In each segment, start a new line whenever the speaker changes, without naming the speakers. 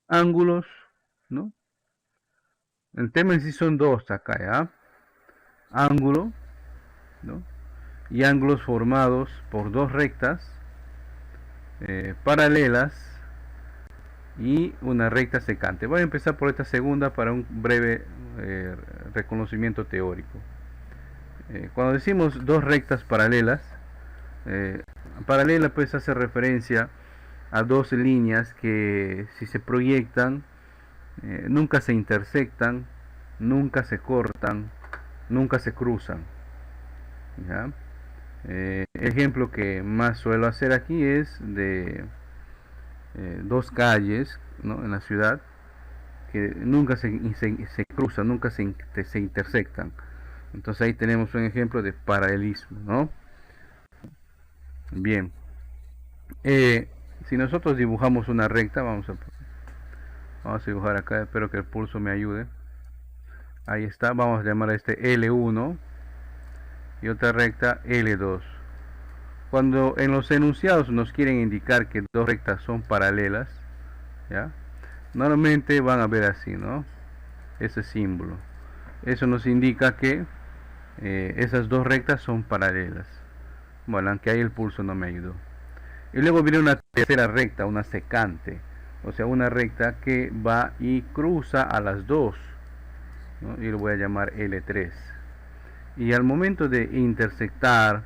ángulos, ¿no? El tema en sí son dos acá, ¿ya? Ángulo, ¿no? Y ángulos formados por dos rectas paralelas y una recta secante. Voy a empezar por esta segunda para un breve reconocimiento teórico. Cuando decimos dos rectas paralelas, paralela pues hace referencia a dos líneas que si se proyectan nunca se intersectan, nunca se cortan, nunca se cruzan. ¿Ya? Ejemplo que más suelo hacer aquí es de dos calles, ¿no? En la ciudad que nunca se cruzan, nunca se intersectan. Entonces ahí tenemos un ejemplo de paralelismo, ¿no? Bien, si nosotros dibujamos una recta, vamos a dibujar acá, espero que el pulso me ayude. Ahí está, vamos a llamar a este L1 y otra recta L2. Cuando en los enunciados nos quieren indicar que dos rectas son paralelas, ¿ya? Normalmente van a ver así, ¿no? Ese símbolo. Eso nos indica que esas dos rectas son paralelas. Bueno, aunque ahí el pulso no me ayudó. Y luego viene una tercera recta, una secante. O sea, una recta que va y cruza a las dos, ¿no? Y lo voy a llamar L3. Y al momento de intersectar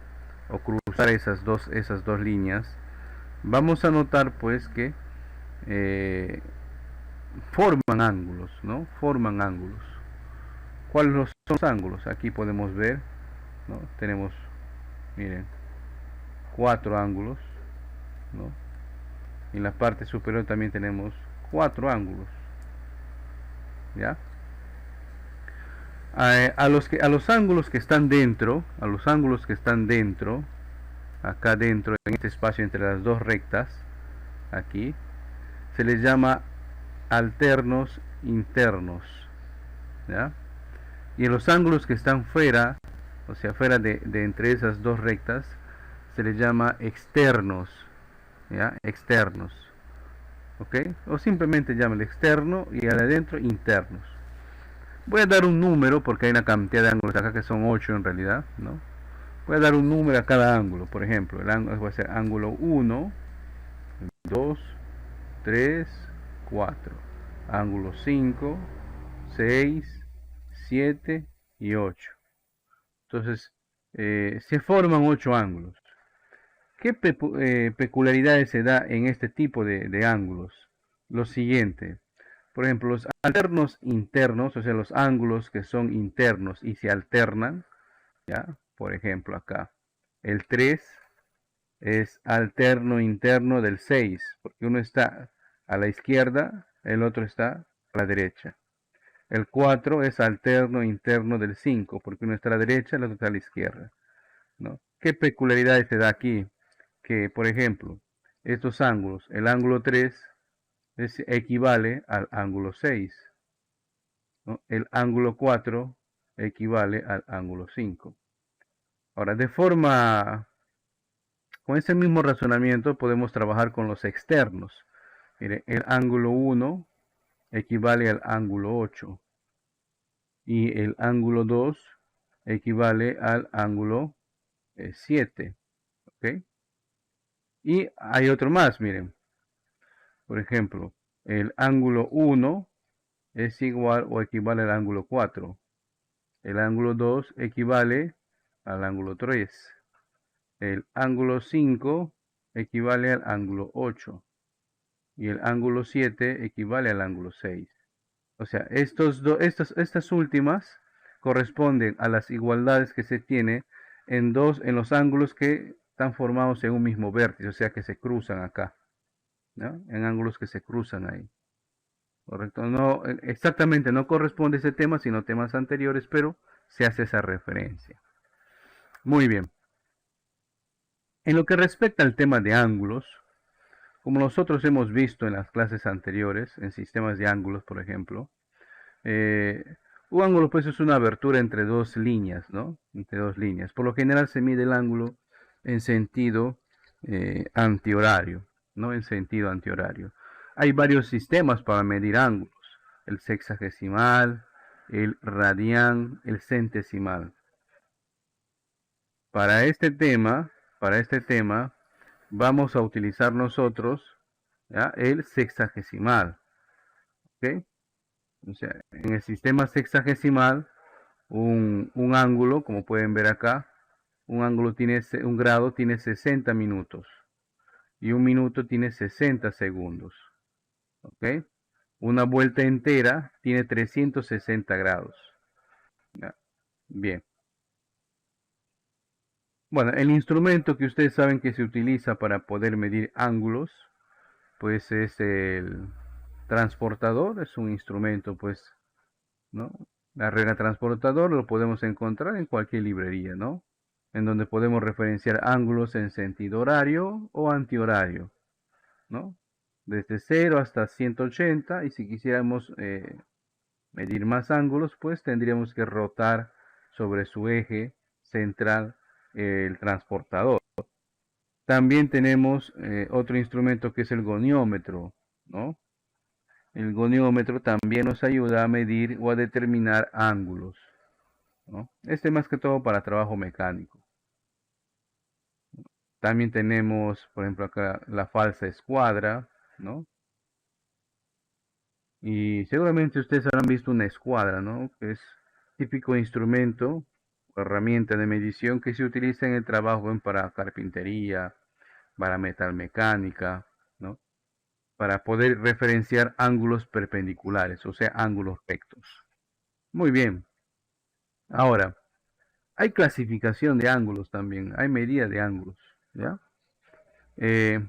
o cruzar esas dos líneas, vamos a notar pues que eh, forman ángulos, ¿no? Forman ángulos. ¿Cuáles son los ángulos? Aquí podemos ver, ¿no? Tenemos, miren, cuatro ángulos, ¿no? Y en la parte superior también tenemos cuatro ángulos, ¿ya? A los ángulos que están dentro, acá dentro, en este espacio entre las dos rectas, aquí, se les llama alternos internos, ¿ya? Y en los ángulos que están fuera, o sea, fuera de entre esas dos rectas, se les llama externos, ¿ya? Externos, ¿ok? O simplemente llama externo y al adentro internos. Voy a dar un número porque hay una cantidad de ángulos acá que son 8 en realidad, ¿no? Voy a dar un número a cada ángulo, por ejemplo, el ángulo va a ser ángulo 1, 2, 3, 4, ángulo 5, 6, 7 y 8. Entonces, se forman 8 ángulos. ¿Qué peculiaridades se da en este tipo de ángulos? Lo siguiente, por ejemplo, los alternos internos, o sea, los ángulos que son internos y se alternan, ¿ya? Por ejemplo, acá, el 3 es alterno interno del 6, porque uno está a la izquierda, el otro está a la derecha. El 4 es alterno interno del 5, porque uno está a la derecha, el otro está a la izquierda, ¿no? ¿Qué peculiaridades se da aquí? Que, por ejemplo, estos ángulos, el ángulo 3 equivale al ángulo 6, ¿no? El ángulo 4 equivale al ángulo 5. Ahora, con ese mismo razonamiento podemos trabajar con los externos. Mire, el ángulo 1 equivale al ángulo 8 y el ángulo 2 equivale al ángulo 7. ¿Ok? Y hay otro más, miren. Por ejemplo, el ángulo 1 es igual o equivale al ángulo 4. El ángulo 2 equivale al ángulo 3. El ángulo 5 equivale al ángulo 8. Y el ángulo 7 equivale al ángulo 6. O sea, estas últimas corresponden a las igualdades que se tiene en los ángulos que están formados en un mismo vértice, o sea que se cruzan acá, ¿no? En ángulos que se cruzan ahí. Correcto, no exactamente no corresponde ese tema, sino temas anteriores, pero se hace esa referencia. Muy bien. En lo que respecta al tema de ángulos, como nosotros hemos visto en las clases anteriores, en sistemas de ángulos, por ejemplo, eh, un ángulo pues es una abertura entre dos líneas, ¿no? Entre dos líneas. Por lo general se mide el ángulo en sentido antihorario, ¿no? En sentido antihorario. hay varios sistemas para medir ángulos: el sexagesimal, el radian, el centesimal. Para este tema, vamos a utilizar nosotros, ¿ya?, el sexagesimal. ¿Ok? O sea, en el sistema sexagesimal, un ángulo, como pueden ver acá, un grado tiene 60 minutos y un minuto tiene 60 segundos. ¿Ok? Una vuelta entera tiene 360 grados. ¿Ya? Bien. Bueno, el instrumento que ustedes saben que se utiliza para poder medir ángulos, pues es el transportador. Es un instrumento, pues, ¿no? La regla transportador lo podemos encontrar en cualquier librería, ¿no? En donde podemos referenciar ángulos en sentido horario o antihorario, ¿no? Desde 0 hasta 180, y si quisiéramos medir más ángulos, pues tendríamos que rotar sobre su eje central el transportador. También tenemos otro instrumento que es el goniómetro, ¿no? El goniómetro también nos ayuda a medir o a determinar ángulos, ¿no? Este más que todo para trabajo mecánico. También tenemos, por ejemplo, acá la falsa escuadra, ¿no? Y seguramente ustedes habrán visto una escuadra, ¿no? Que es típico instrumento o herramienta de medición que se utiliza en el trabajo para carpintería, para metalmecánica, ¿no? Para poder referenciar ángulos perpendiculares, o sea, ángulos rectos. Muy bien. Ahora, hay clasificación de ángulos también, hay medida de ángulos, ¿ya? Eh,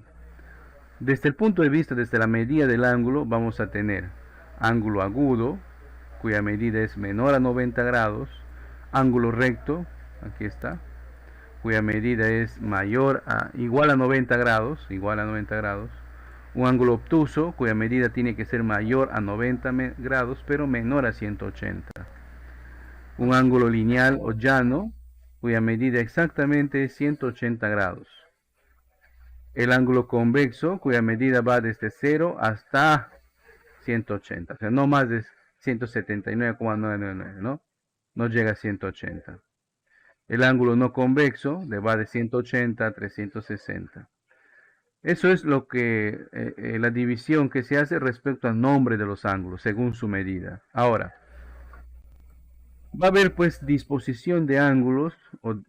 desde el punto de vista, desde la medida del ángulo, vamos a tener ángulo agudo, cuya medida es menor a 90 grados, ángulo recto, aquí está, cuya medida es igual a 90 grados, un ángulo obtuso, cuya medida tiene que ser mayor a 90 grados, pero menor a 180. Un ángulo lineal o llano, cuya medida exactamente es 180 grados. El ángulo convexo, cuya medida va desde 0 hasta 180, o sea, no más de 179,999, ¿no? No llega a 180. El ángulo no convexo va de 180 a 360. Eso es lo que la división que se hace respecto al nombre de los ángulos, según su medida. Ahora, va a haber pues disposición de ángulos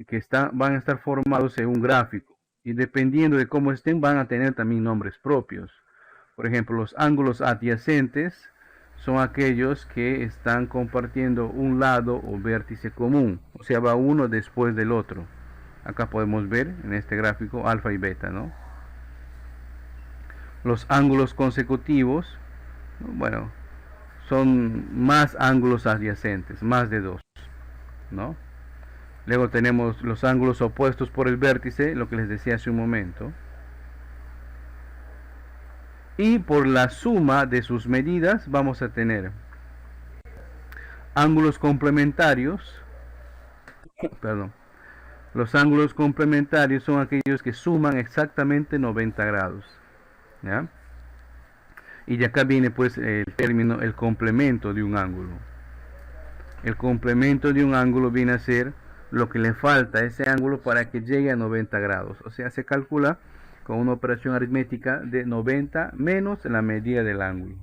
que van a estar formados en un gráfico, y dependiendo de cómo estén van a tener también nombres propios. Por ejemplo, los ángulos adyacentes son aquellos que están compartiendo un lado o vértice común, o sea, va uno después del otro. Acá podemos ver en este gráfico alfa y beta, ¿no? Los ángulos consecutivos, bueno, son más ángulos adyacentes, más de dos, ¿no? Luego tenemos los ángulos opuestos por el vértice, lo que les decía hace un momento. Y por la suma de sus medidas vamos a tener ángulos complementarios. Perdón. Los ángulos complementarios son aquellos que suman exactamente 90 grados, ¿ya? Y de acá viene pues el término, el complemento de un ángulo. El complemento de un ángulo viene a ser lo que le falta a ese ángulo para que llegue a 90 grados. O sea, se calcula con una operación aritmética de 90 menos la medida del ángulo.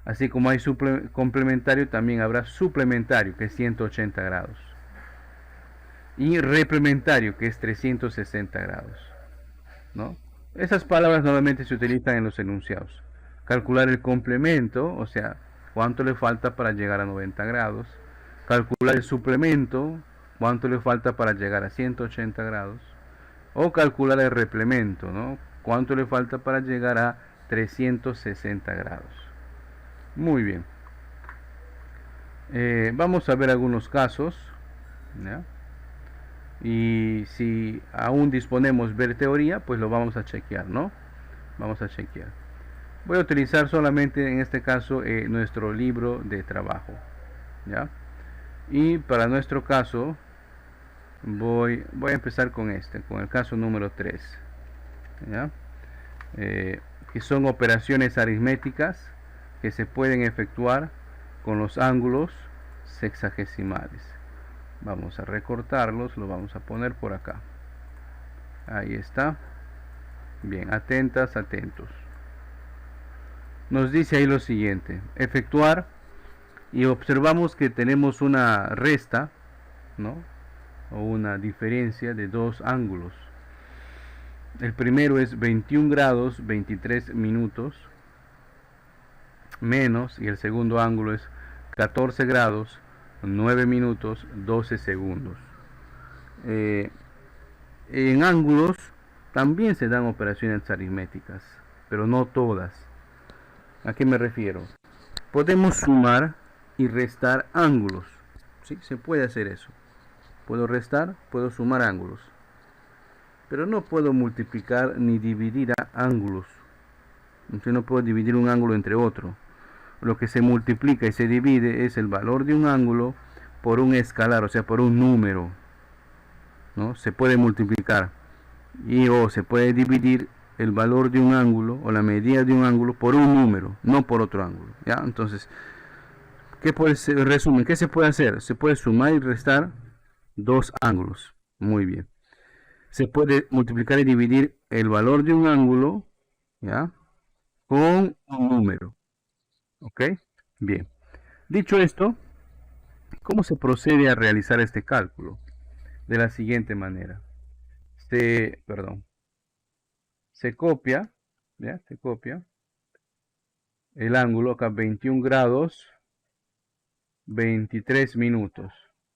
Así como hay complementario, también habrá suplementario, que es 180 grados. Y replementario, que es 360 grados, ¿no? Esas palabras normalmente se utilizan en los enunciados. Calcular el complemento, o sea, cuánto le falta para llegar a 90 grados. Calcular el suplemento, cuánto le falta para llegar a 180 grados. O calcular el replemento, ¿no? Cuánto le falta para llegar a 360 grados. Muy bien. Vamos a ver algunos casos, ¿ya? Y si aún disponemos ver teoría, pues lo vamos a chequear, ¿no? Vamos a chequear. Voy a utilizar solamente en este caso nuestro libro de trabajo, ¿ya? Y para nuestro caso voy a empezar con el caso número 3, ¿ya? que son operaciones aritméticas que se pueden efectuar con los ángulos sexagesimales. Vamos a recortarlos, lo vamos a poner por acá. Ahí está. Bien, atentas, atentos. Nos dice ahí lo siguiente: efectuar, y observamos que tenemos una resta, ¿no? O una diferencia de dos ángulos. El primero es 21 grados 23 minutos menos, y el segundo ángulo es 14 grados 9 minutos 12 segundos. En ángulos también se dan operaciones aritméticas, pero no todas. ¿A qué me refiero? Podemos sumar y restar ángulos. ¿Sí? Se puede hacer eso. Puedo restar, puedo sumar ángulos, pero no puedo multiplicar ni dividir ángulos. Entonces no puedo dividir un ángulo entre otro. Lo que se multiplica y se divide es el valor de un ángulo por un escalar, o sea, por un número, ¿no? Se puede multiplicar o se puede dividir el valor de un ángulo o la medida de un ángulo por un número, no por otro ángulo, ¿ya? Entonces, ¿qué puede ser? Resumen, ¿qué se puede hacer? Se puede sumar y restar dos ángulos. Muy bien. Se puede multiplicar y dividir el valor de un ángulo, ¿ya?, con un número. ¿Ok? Bien. Dicho esto, ¿cómo se procede a realizar este cálculo? De la siguiente manera. Se copia, ¿ya? Se copia el ángulo acá, 21 grados 23 minutos,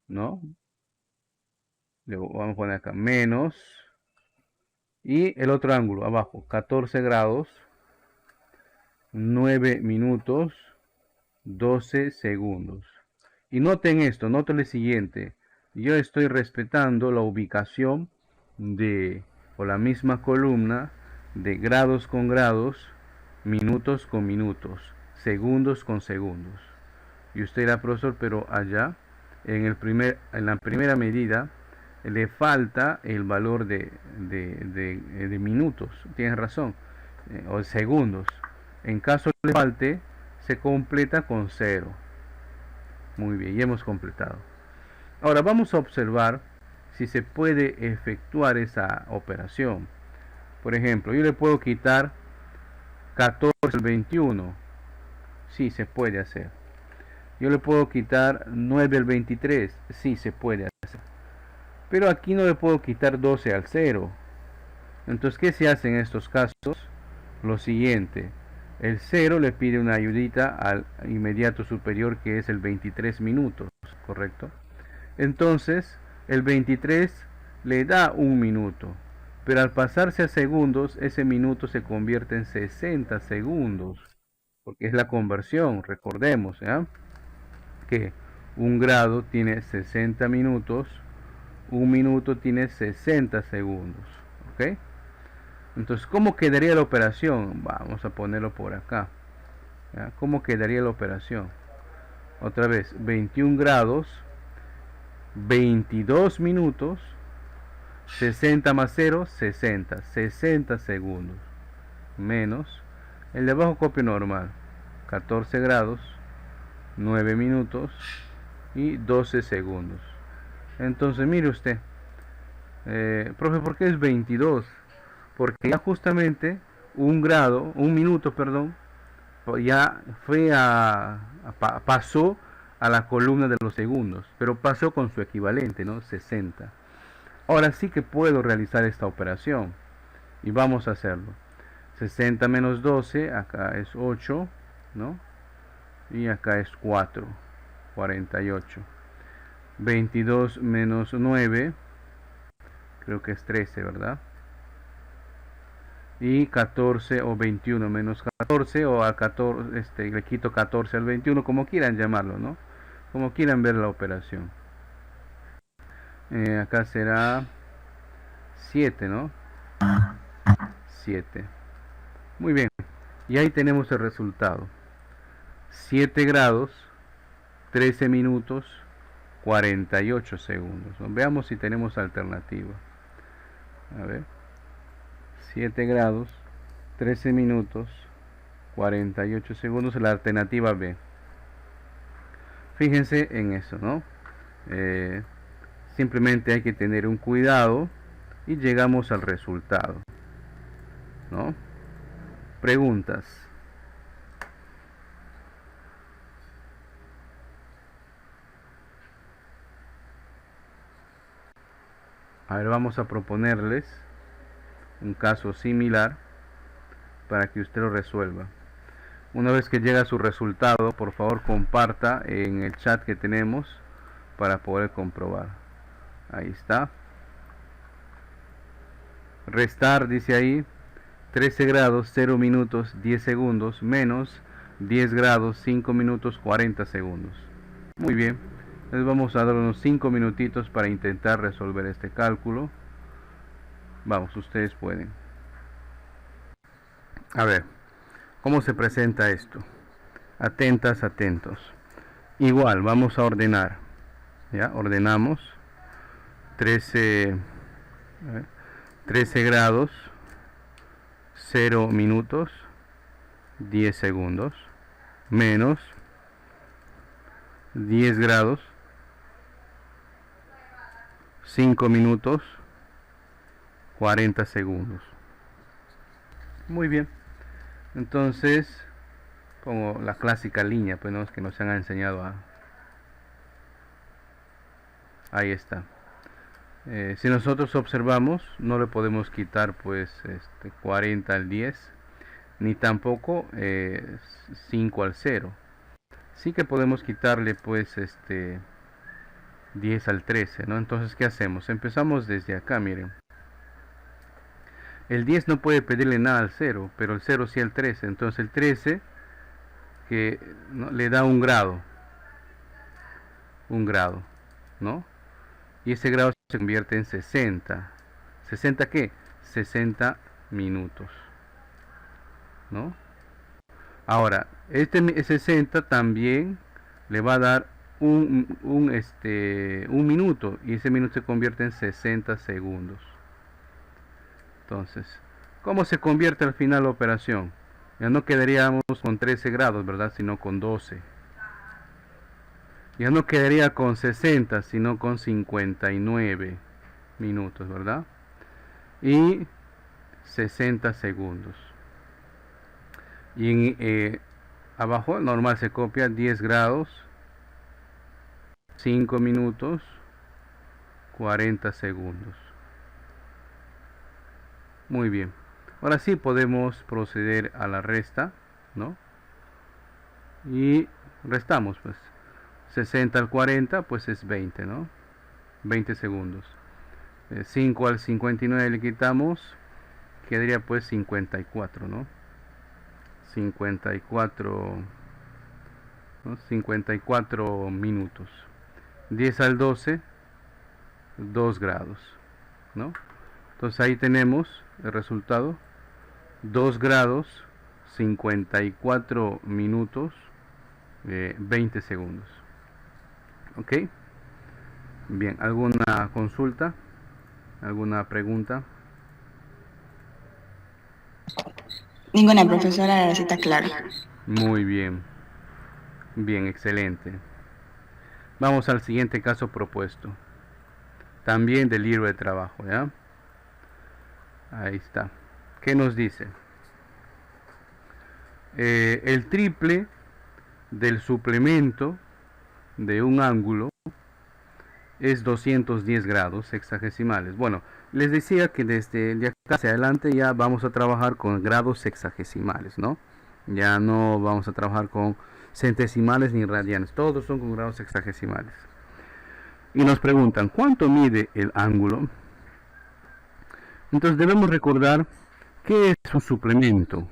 ¿no? Luego vamos a poner acá menos, y el otro ángulo abajo, 14 grados 9 minutos 12 segundos. Y noten esto, noten lo siguiente: yo estoy respetando la ubicación o la misma columna de grados con grados, minutos con minutos, segundos con segundos. Y usted dirá, profesor, pero allá en la primera medida le falta el valor de minutos. Tienes razón, o segundos. En caso le falte, se completa con 0. Muy bien, ya hemos completado. Ahora vamos a observar si se puede efectuar esa operación. Por ejemplo, yo le puedo quitar 14 al 21. Sí, se puede hacer. Yo le puedo quitar 9 al 23. Sí, se puede hacer. Pero aquí no le puedo quitar 12 al 0. Entonces, ¿qué se hace en estos casos? Lo siguiente: el 0 le pide una ayudita al inmediato superior, que es el 23 minutos, ¿correcto? Entonces, el 23 le da un minuto, pero al pasarse a segundos, ese minuto se convierte en 60 segundos, porque es la conversión. Recordemos, ¿ya?, que un grado tiene 60 minutos, un minuto tiene 60 segundos, ¿ok? Entonces, ¿cómo quedaría la operación? Vamos a ponerlo por acá, ¿ya? ¿Cómo quedaría la operación? Otra vez, 21 grados 22 minutos, 60 más 0, 60, 60 segundos, menos el de abajo, copio normal, 14 grados 9 minutos y 12 segundos. Entonces, mire usted, profe, ¿por qué es 22? Porque ya justamente un minuto, ya pasó a la columna de los segundos, pero pasó con su equivalente, ¿no? 60. Ahora sí que puedo realizar esta operación y vamos a hacerlo. 60 menos 12, acá es 8, ¿no? Y acá es 4, 48. 22 menos 9, creo que es 13, ¿verdad? Y 14 o 21 menos 14, o a 14, le quito 14 al 21, como quieran llamarlo, ¿no? Como quieran ver la operación. Acá será 7, ¿no? 7. Muy bien. Y ahí tenemos el resultado. 7 grados, 13 minutos, 48 segundos. Veamos si tenemos alternativa. A ver. 7 grados, 13 minutos 48 segundos, la alternativa B. Fíjense en eso, ¿no? Simplemente hay que tener un cuidado y llegamos al resultado, ¿no? Preguntas. A ver, vamos a proponerles un caso similar para que usted lo resuelva. Una vez que llega su resultado, por favor comparta en el chat que tenemos para poder comprobar. Ahí está. Restar, dice ahí, 13 grados 0 minutos 10 segundos menos 10 grados 5 minutos 40 segundos. Muy bien, les vamos a dar unos 5 minutitos para intentar resolver este cálculo. Vamos, ustedes pueden. A ver, ¿cómo se presenta esto? Atentas, atentos. Igual, vamos a ordenar. Ya, ordenamos 13 grados 0 minutos 10 segundos menos 10 grados 5 minutos 40 segundos. Muy bien, entonces como la clásica línea, pues, ¿no?, que nos han enseñado a... Ahí está. Si nosotros observamos, no le podemos quitar pues 40 al 10, ni tampoco 5 al 0. Sí que podemos quitarle pues 10 al 13, ¿no? Entonces, ¿qué hacemos? Empezamos desde acá, miren. El 10 no puede pedirle nada al 0, pero el 0 sí al 13. Entonces el 13 que, ¿no?, le da un grado, ¿no? Y ese grado se convierte en 60. ¿60 qué? 60 minutos, ¿no? Ahora, este 60 también le va a dar un minuto, y ese minuto se convierte en 60 segundos. Entonces, ¿cómo se convierte al final la operación? Ya no quedaríamos con 13 grados, ¿verdad?, sino con 12. Ya no quedaría con 60, sino con 59 minutos, ¿verdad? Y 60 segundos. Y abajo, normal, se copia 10 grados, 5 minutos, 40 segundos. Muy bien. Ahora sí podemos proceder a la resta, ¿no? Y restamos, pues. 60 al 40, pues es 20, ¿no? 20 segundos. 5 al 59 le quitamos, quedaría pues 54, ¿no? 54, ¿no?, 54 minutos. 10 al 12, 2 grados, ¿no? Entonces ahí tenemos el resultado: 2 grados 54 minutos 20 segundos. Ok, bien, ¿alguna consulta? ¿Alguna pregunta?
Ninguna, profesora, la receta clara.
Muy bien, bien, excelente. Vamos al siguiente caso propuesto, también del libro de trabajo, ¿ya? Ahí está. ¿Qué nos dice? El triple del suplemento de un ángulo es 210 grados sexagesimales. Bueno, les decía que desde de acá hacia adelante ya vamos a trabajar con grados sexagesimales, ¿no? Ya no vamos a trabajar con centesimales ni radianes, todos son con grados sexagesimales. Y nos preguntan, ¿cuánto mide el ángulo? Entonces debemos recordar qué es un suplemento.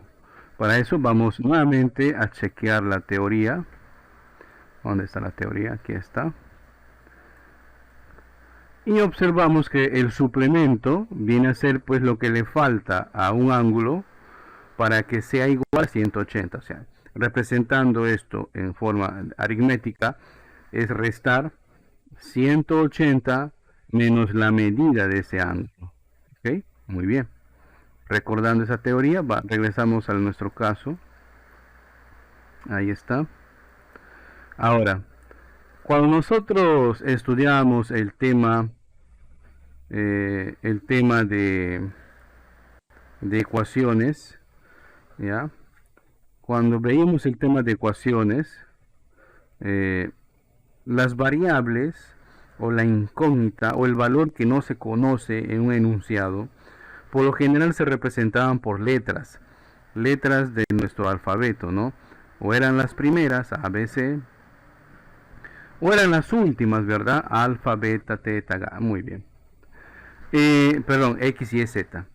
Para eso vamos nuevamente a chequear la teoría. ¿Dónde está la teoría? Aquí está. Y observamos que el suplemento viene a ser pues lo que le falta a un ángulo para que sea igual a 180. O sea, representando esto en forma aritmética, es restar 180 menos la medida de ese ángulo. ¿Ok? Muy bien. Recordando esa teoría, regresamos a nuestro caso. Ahí está. Ahora, cuando nosotros estudiamos el tema de ecuaciones, ¿ya? Cuando veíamos el tema de ecuaciones, eh, las variables o la incógnita o el valor que no se conoce en un enunciado, por lo general se representaban por letras de nuestro alfabeto, ¿no? O eran las primeras, A, B, C, o eran las últimas, ¿verdad? Alfa, beta, teta, gamma, muy bien. Perdón, X, Y, Z.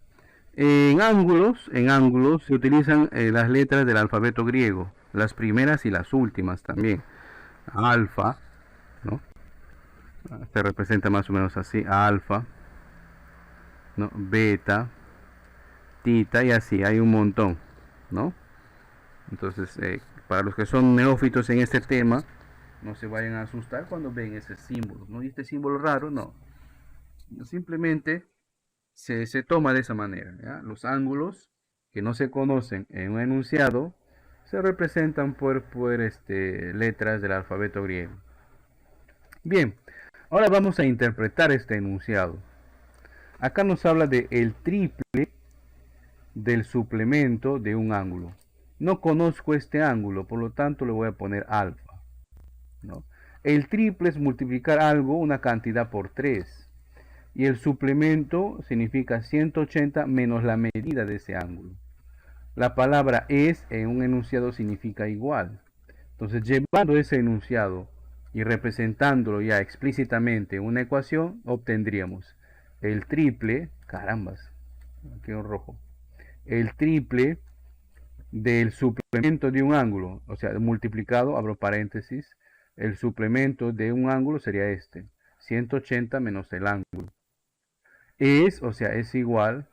En ángulos se utilizan las letras del alfabeto griego, las primeras y las últimas también. Alfa, ¿no? Se representa más o menos así, alfa, ¿no? Beta, tita y así, hay un montón, ¿no? Entonces, para los que son neófitos en este tema, no se vayan a asustar cuando ven ese símbolo, ¿no? Y este símbolo raro, no. Simplemente se toma de esa manera, ¿ya? Los ángulos que no se conocen en un enunciado se representan por letras del alfabeto griego. Bien, ahora vamos a interpretar este enunciado. Acá nos habla de el triple del suplemento de un ángulo. No conozco este ángulo, por lo tanto le voy a poner alfa, ¿no? El triple es multiplicar algo, una cantidad por 3. Y el suplemento significa 180 menos la medida de ese ángulo. La palabra es en un enunciado significa igual. Entonces, llevando ese enunciado y representándolo ya explícitamente en una ecuación, obtendríamos el triple, carambas, aquí en rojo, el triple del suplemento de un ángulo, o sea, multiplicado, abro paréntesis, el suplemento de un ángulo sería 180 menos el ángulo. O sea, es igual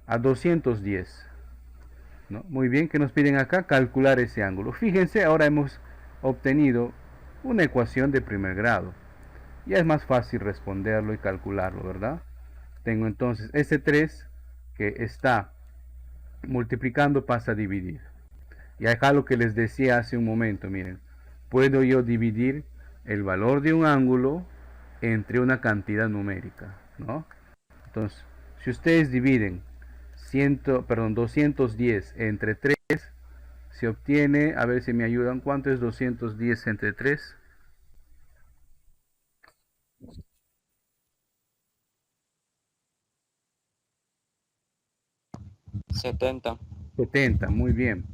a 210. ¿No? Muy bien, que nos piden acá calcular ese ángulo. Fíjense, ahora hemos obtenido una ecuación de primer grado. Ya es más fácil responderlo y calcularlo, ¿verdad? Tengo entonces ese 3 que está multiplicando pasa a dividir. Y acá lo que les decía hace un momento, miren, puedo yo dividir el valor de un ángulo entre una cantidad numérica, ¿no? Entonces, si ustedes dividen 210 entre 3, se obtiene, a ver si me ayudan, ¿cuánto es 210 entre 3?
70.
70, muy bien.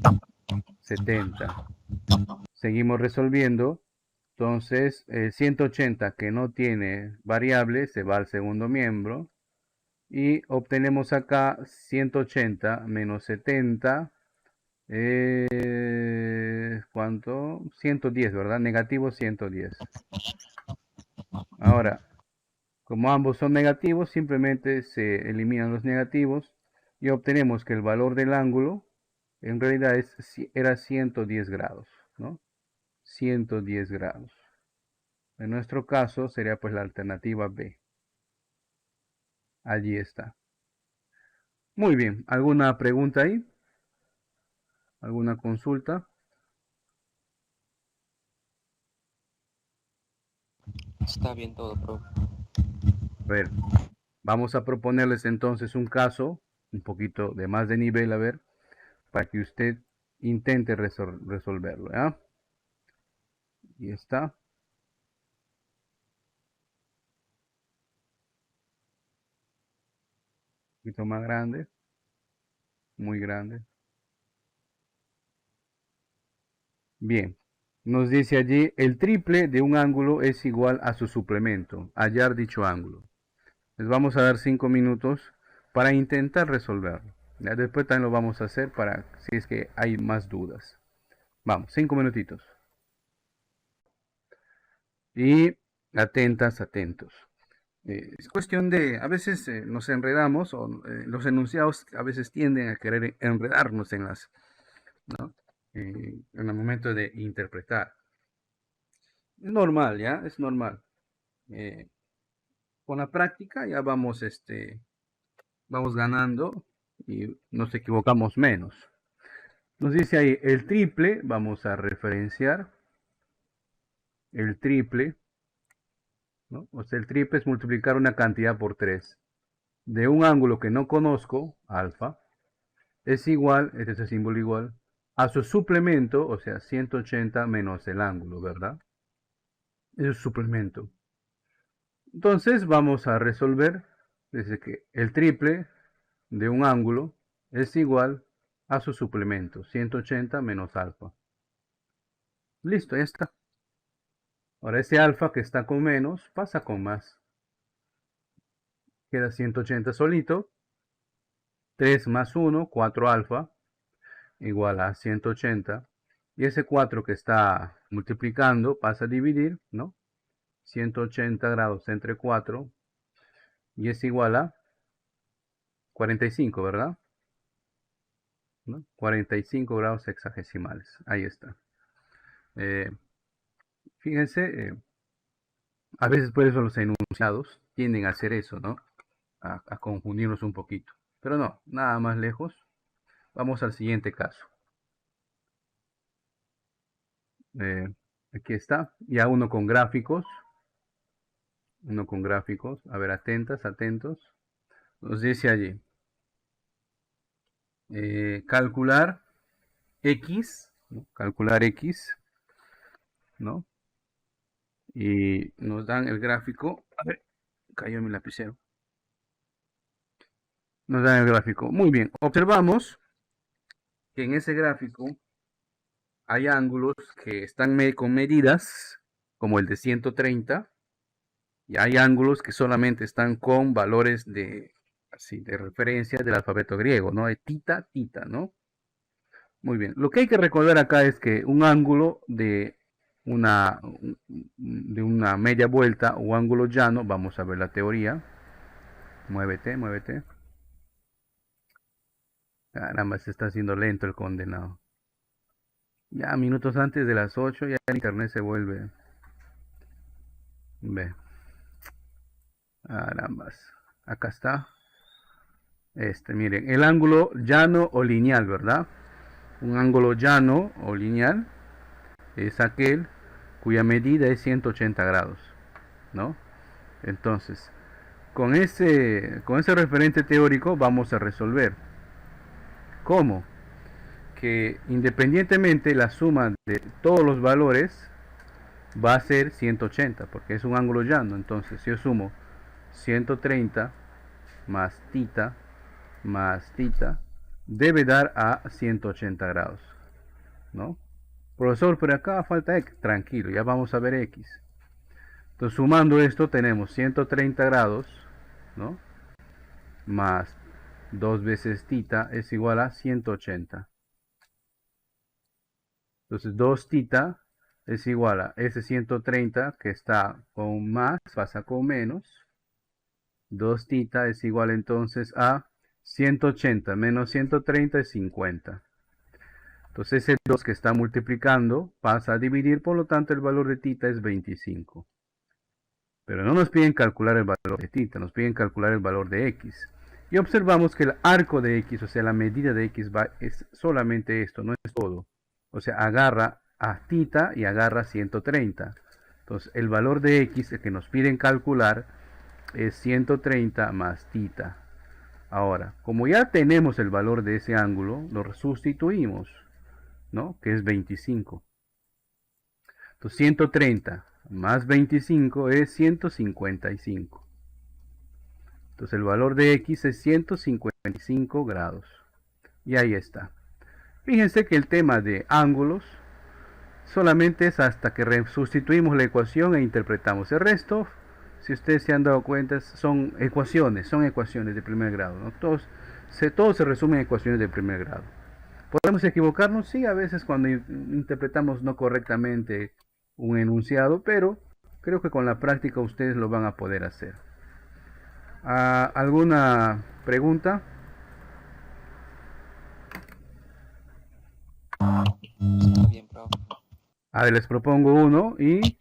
70. Seguimos resolviendo. Entonces, 180 que no tiene variable se va al segundo miembro. Y obtenemos acá 180 menos 70. ¿Cuánto? 110, ¿verdad? Negativo 110. Ahora, como ambos son negativos, simplemente se eliminan los negativos y obtenemos que el valor del ángulo en realidad era 110 grados, ¿no? 110 grados. En nuestro caso sería pues la alternativa B. Allí está. Muy bien, ¿alguna pregunta ahí? ¿Alguna consulta?
Está bien todo, profe.
A ver, vamos a proponerles entonces un caso un poquito de más de nivel, a ver, para que usted intente resolverlo, ¿ya? Y está. Un poquito más grande, muy grande. Bien, nos dice allí, el triple de un ángulo es igual a su suplemento, hallar dicho ángulo. Les vamos a dar 5 minutos para intentar resolverlo. Ya después también lo vamos a hacer para si es que hay más dudas. Vamos, 5 minutitos. Y atentas, atentos. Es cuestión de, a veces nos enredamos o los enunciados a veces tienden a querer enredarnos en las, ¿no? En el momento de interpretar. Es normal, ¿ya? Es normal. Con la práctica ya vamos ganando y nos equivocamos menos. Nos dice ahí el triple, vamos a referenciar el triple, ¿no? O sea, el triple es multiplicar una cantidad por 3 de un ángulo que no conozco, alfa, es igual, este es el símbolo igual, a su suplemento, o sea, 180 menos el ángulo, ¿verdad? Es su suplemento. Entonces vamos a resolver, desde que el triple de un ángulo es igual a su suplemento, 180 menos alfa. Listo, ya está. Ahora ese alfa que está con menos pasa con más. Queda 180 solito. 3 más 1, 4 alfa, igual a 180. Y ese 4 que está multiplicando pasa a dividir, ¿no? 180 grados entre 4. Y es igual a 45, ¿verdad? ¿No? 45 grados hexagesimales. Ahí está. Fíjense, a veces por eso los enunciados tienden a hacer eso, ¿no? A confundirnos un poquito. Pero no, nada más lejos. Vamos al siguiente caso. Aquí está. Ya uno con gráficos. Uno con gráficos. A ver, atentas, atentos. Nos dice allí. Calcular X. ¿No? Calcular X. ¿No? Y nos dan el gráfico. A ver, cayó mi lapicero. Nos dan el gráfico. Muy bien. Observamos que en ese gráfico hay ángulos que están con medidas, como el de 130, y hay ángulos que solamente están con valores de referencia del alfabeto griego, ¿no? De tita, tita, ¿no? Muy bien. Lo que hay que recordar acá es que un ángulo de una media vuelta o ángulo llano, vamos a ver la teoría. Muévete, muévete. Caramba, se está haciendo lento el condenado. Ya minutos antes de las 8 ya el internet se vuelve. Ve. Carambas. Acá está. Miren, el ángulo llano o lineal, ¿verdad? Un ángulo llano o lineal es aquel cuya medida es 180 grados, ¿no? Entonces, con ese referente teórico vamos a resolver. ¿Cómo? Que independientemente la suma de todos los valores va a ser 180, porque es un ángulo llano. Entonces, si yo sumo 130 más tita, debe dar a 180 grados, ¿no? Profesor, pero acá falta X. Tranquilo, ya vamos a ver X. Entonces, sumando esto, tenemos 130 grados, ¿no? Más 2 veces tita es igual a 180. Entonces, 2 tita es igual a ese 130 que está con más, pasa con menos. 2 tita es igual entonces a 180 menos 130 es 50. Entonces ese 2 que está multiplicando pasa a dividir, por lo tanto el valor de tita es 25. Pero no nos piden calcular el valor de tita, nos piden calcular el valor de x. Y observamos que el arco de x, o sea la medida de x es solamente esto, no es todo. O sea, agarra a tita y agarra 130. Entonces el valor de x, el que nos piden calcular, es 130 más tita. Ahora, como ya tenemos el valor de ese ángulo, lo sustituimos, ¿no? Que es 25. Entonces 130 más 25 es 155. Entonces el valor de x es 155 grados. Y ahí está. Fíjense que el tema de ángulos solamente es hasta que sustituimos la ecuación e interpretamos. El resto, si ustedes se han dado cuenta, son ecuaciones de primer grado, ¿no? Todo se resume en ecuaciones de primer grado. ¿Podemos equivocarnos? Sí, a veces cuando interpretamos no correctamente un enunciado, pero creo que con la práctica ustedes lo van a poder hacer. ¿Alguna pregunta?
Está bien, profe.
A ver, les propongo uno y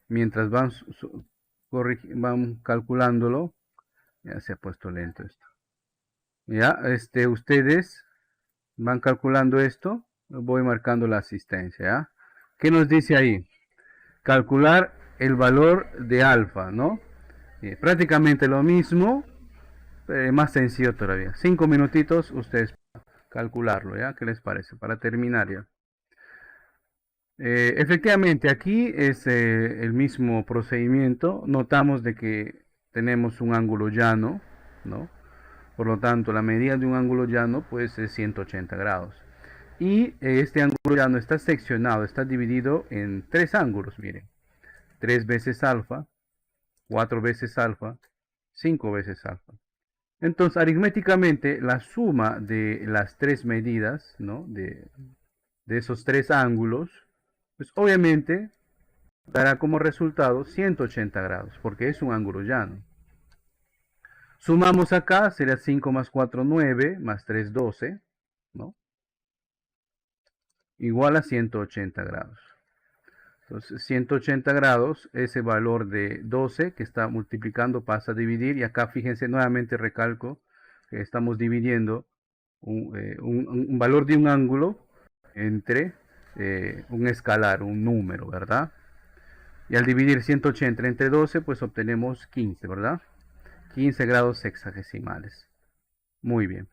mientras van calculándolo, ya se ha puesto lento esto. Ya, ustedes van calculando esto, voy marcando la asistencia, ¿ya? ¿Qué nos dice ahí? Calcular el valor de alfa, ¿no? Prácticamente lo mismo, más sencillo todavía. 5 minutitos, ustedes calcularlo, ¿ya? ¿Qué les parece? Para terminar ya. Efectivamente, aquí es el mismo procedimiento. Notamos de que tenemos un ángulo llano, ¿no? Por lo tanto, la medida de un ángulo llano pues es 180 grados. Y este ángulo llano está seccionado, está dividido en tres ángulos, miren. 3 veces alfa, 4 veces alfa, 5 veces alfa. Entonces, aritméticamente, la suma de las tres medidas, ¿no? de esos tres ángulos, pues obviamente dará como resultado 180 grados, porque es un ángulo llano. Sumamos acá, sería 5 más 4, 9, más 3, 12, ¿no? Igual a 180 grados. Entonces, 180 grados, ese valor de 12 que está multiplicando pasa a dividir, y acá fíjense, nuevamente recalco que estamos dividiendo un valor de un ángulo entre un escalar, un número, ¿verdad? Y al dividir 180 entre 12, pues obtenemos 15, ¿verdad? 15 grados sexagesimales. Muy bien.